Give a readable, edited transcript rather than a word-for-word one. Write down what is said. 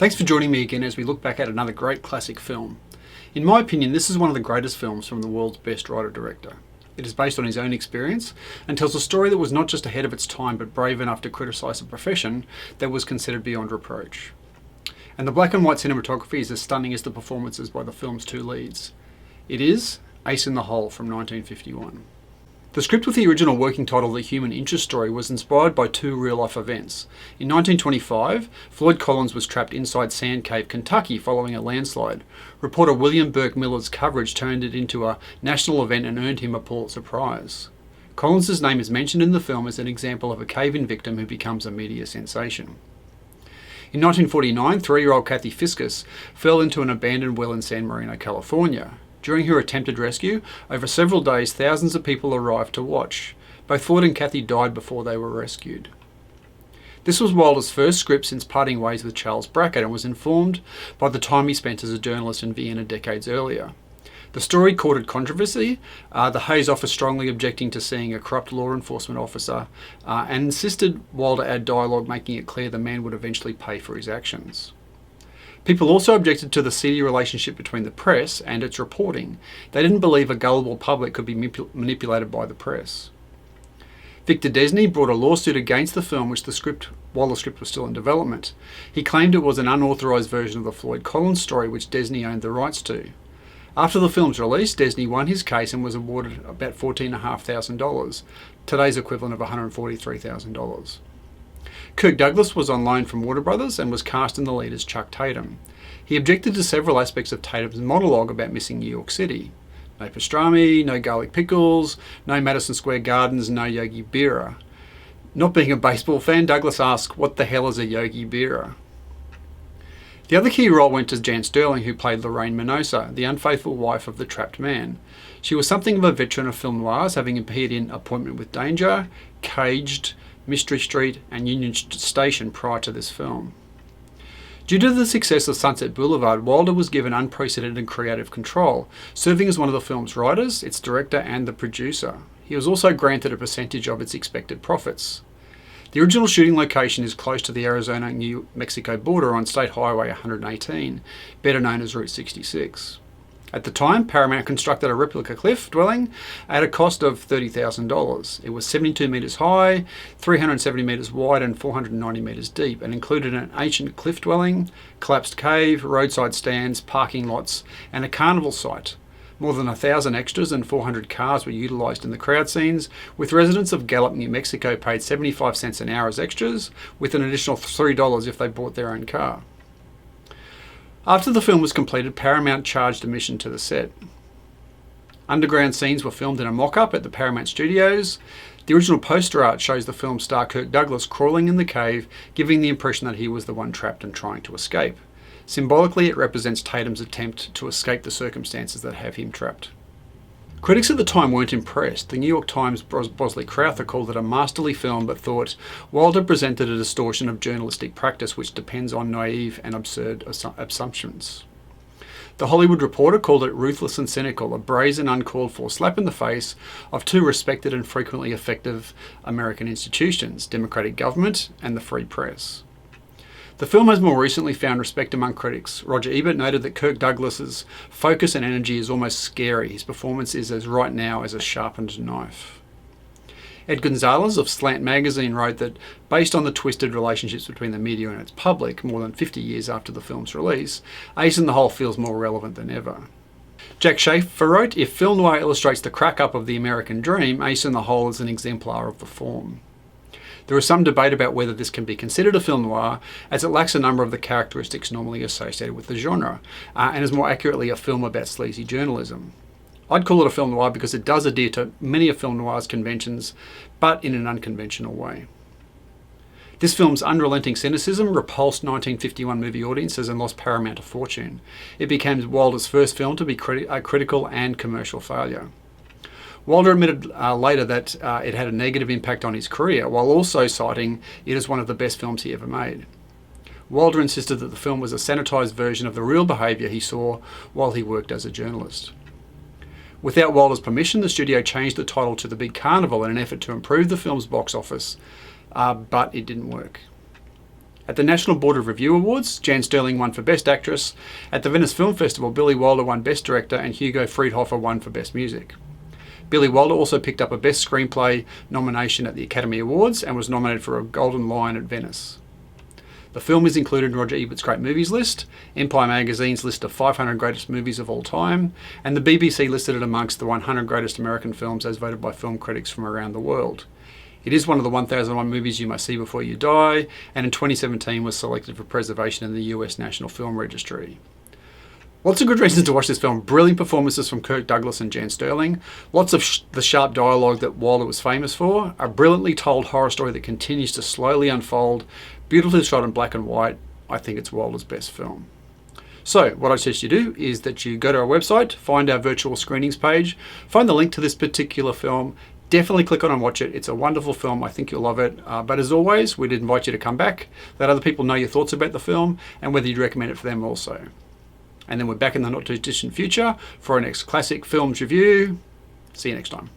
Thanks for joining me again as we look back at another great classic film. In my opinion, this is one of the greatest films from the world's best writer-director. It is based on his own experience and tells a story that was not just ahead of its time but brave enough to criticise a profession that was considered beyond reproach. And the black and white cinematography is as stunning as the performances by the film's two leads. It is Ace in the Hole from 1951. The script with the original working title The Human Interest Story was inspired by two real-life events. In 1925, Floyd Collins was trapped inside Sand Cave, Kentucky following a landslide. Reporter William Burke Miller's coverage turned it into a national event and earned him a Pulitzer Prize. Collins' name is mentioned in the film as an example of a cave-in victim who becomes a media sensation. In 1949, 3-year-old Kathy Fiscus fell into an abandoned well in San Marino, California. During her attempted rescue, over several days thousands of people arrived to watch. Both Floyd and Kathy died before they were rescued. This was Wilder's first script since parting ways with Charles Brackett and was informed by the time he spent as a journalist in Vienna decades earlier. The story courted controversy, the Hayes office strongly objecting to seeing a corrupt law enforcement officer, and insisted Wilder add dialogue making it clear the man would eventually pay for his actions. People also objected to the seedy relationship between the press and its reporting. They didn't believe a gullible public could be manipulated by the press. Victor Desney brought a lawsuit against the film while the script was still in development. He claimed it was an unauthorised version of the Floyd Collins story which Desney owned the rights to. After the film's release, Desney won his case and was awarded about $14,500, today's equivalent of $143,000. Kirk Douglas was on loan from Warner Brothers and was cast in the lead as Chuck Tatum. He objected to several aspects of Tatum's monologue about missing New York City. No pastrami, no garlic pickles, no Madison Square Gardens, no Yogi Berra. Not being a baseball fan, Douglas asked, "What the hell is a Yogi Berra?" The other key role went to Jan Sterling, who played Lorraine Minosa, the unfaithful wife of the trapped man. She was something of a veteran of film noirs, having appeared in Appointment with Danger, Caged, Mystery Street and Union Station prior to this film. Due to the success of Sunset Boulevard, Wilder was given unprecedented creative control, serving as one of the film's writers, its director and the producer. He was also granted a percentage of its expected profits. The original shooting location is close to the Arizona-New Mexico border on State Highway 118, better known as Route 66. At the time, Paramount constructed a replica cliff dwelling at a cost of $30,000. It was 72 metres high, 370 metres wide and 490 metres deep, and included an ancient cliff dwelling, collapsed cave, roadside stands, parking lots, and a carnival site. More than 1,000 extras and 400 cars were utilised in the crowd scenes, with residents of Gallup, New Mexico paid 75 cents an hour as extras, with an additional $3 if they bought their own car. After the film was completed, Paramount charged admission to the set. Underground scenes were filmed in a mock-up at the Paramount Studios. The original poster art shows the film star Kirk Douglas crawling in the cave, giving the impression that he was the one trapped and trying to escape. Symbolically, it represents Tatum's attempt to escape the circumstances that have him trapped. Critics at the time weren't impressed. The New York Times' Bosley Crowther called it a masterly film but thought Wilder presented a distortion of journalistic practice which depends on naive and absurd assumptions. The Hollywood Reporter called it ruthless and cynical, a brazen, uncalled-for slap in the face of two respected and frequently effective American institutions, democratic government and the free press. The film has more recently found respect among critics. Roger Ebert noted that Kirk Douglas's focus and energy is almost scary. His performance is as right now as a sharpened knife. Ed Gonzalez of Slant magazine wrote that, based on the twisted relationships between the media and its public, more than 50 years after the film's release, Ace in the Hole feels more relevant than ever. Jack Schaefer wrote, "If film noir illustrates the crack-up of the American dream, Ace in the Hole is an exemplar of the form." There is some debate about whether this can be considered a film noir, as it lacks a number of the characteristics normally associated with the genre, and is more accurately a film about sleazy journalism. I'd call it a film noir because it does adhere to many of film noir's conventions, but in an unconventional way. This film's unrelenting cynicism repulsed 1951 movie audiences and lost Paramount a fortune. It became Wilder's first film to be a critical and commercial failure. Wilder admitted later that it had a negative impact on his career, while also citing it as one of the best films he ever made. Wilder insisted that the film was a sanitised version of the real behaviour he saw while he worked as a journalist. Without Wilder's permission, the studio changed the title to The Big Carnival in an effort to improve the film's box office, but it didn't work. At the National Board of Review Awards, Jan Sterling won for Best Actress. At the Venice Film Festival, Billy Wilder won Best Director and Hugo Friedhofer won for Best Music. Billy Wilder also picked up a Best Screenplay nomination at the Academy Awards and was nominated for a Golden Lion at Venice. The film is included in Roger Ebert's Great Movies list, Empire Magazine's list of 500 greatest movies of all time, and the BBC listed it amongst the 100 greatest American films as voted by film critics from around the world. It is one of the 1001 movies you must see before you die, and in 2017 was selected for preservation in the US National Film Registry. Lots of good reasons to watch this film. Brilliant performances from Kirk Douglas and Jan Sterling. Lots of the sharp dialogue that Wilder was famous for. A brilliantly told horror story that continues to slowly unfold. Beautifully shot in black and white. I think it's Wilder's best film. So what I suggest you do is that you go to our website, find our virtual screenings page, find the link to this particular film. Definitely click on and watch it. It's a wonderful film. I think you'll love it. But as always, we'd invite you to come back, let other people know your thoughts about the film and whether you'd recommend it for them also. And then we're back in the not too distant future for our next classic films review. See you next time.